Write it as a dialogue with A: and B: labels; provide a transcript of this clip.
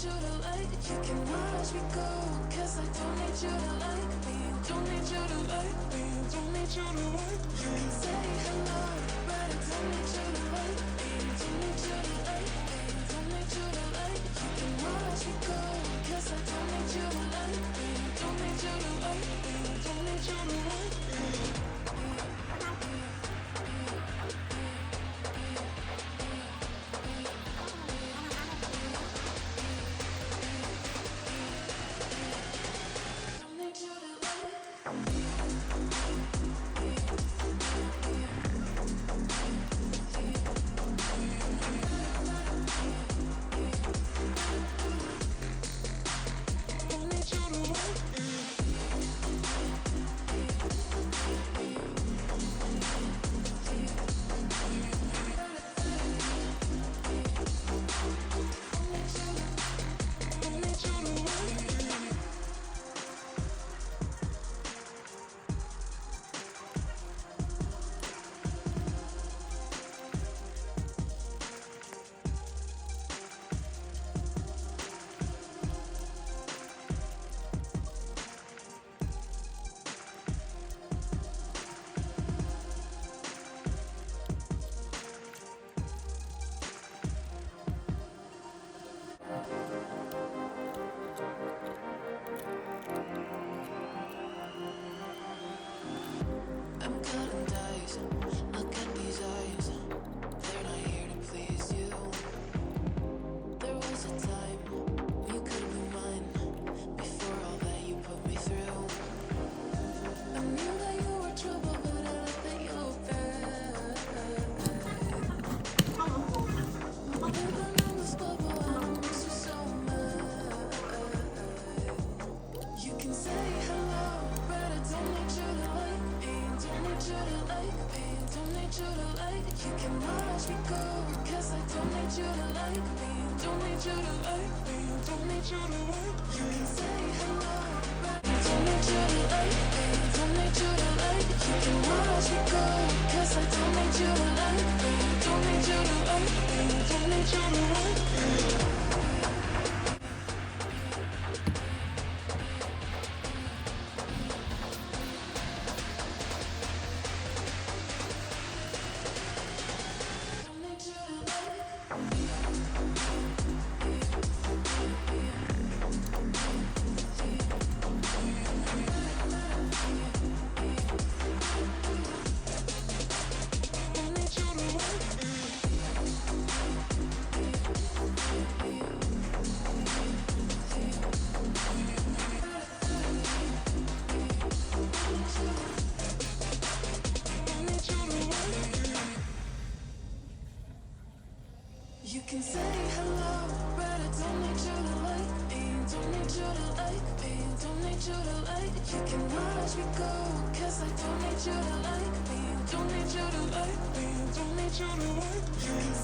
A: need you to like. You can watch me go, 'cause I don't need you to like me. Don't need you to like me. Don't need you to like me. You can say hello, but I don't need you to like me. Don't need you to like me. Don't need you to like. You can watch me go, 'cause I don't need you to like me. Don't need you to like me. Don't need you to like me. Don't need you to I'm cutting dice. Look at these eyes. They're not here to please you. There was a time when you could be mine. Before all that you put me through. I knew that you were trouble, but I like that you were bad. Living on this bubble, I miss you so much. You can say hello, but I don't need you to like me. Don't need you to like me. Don't need you to like. You can watch me go, 'cause I don't need you to like me. Don't need you to like me. Don't need you to like. You can say hello, but I don't need you to like me. Don't need you to like. You can watch me go, 'cause I don't need you to like me. Don't need you to like me. Don't need you to like me. Don't need you to like. Don't need you to like. Don't need you to like. You can say hello, but I don't need you to like me. Don't need you to like me. Don't need you to like. You can watch me go, 'cause I don't need you to like me. Don't need you to like me. Don't need you to like. You can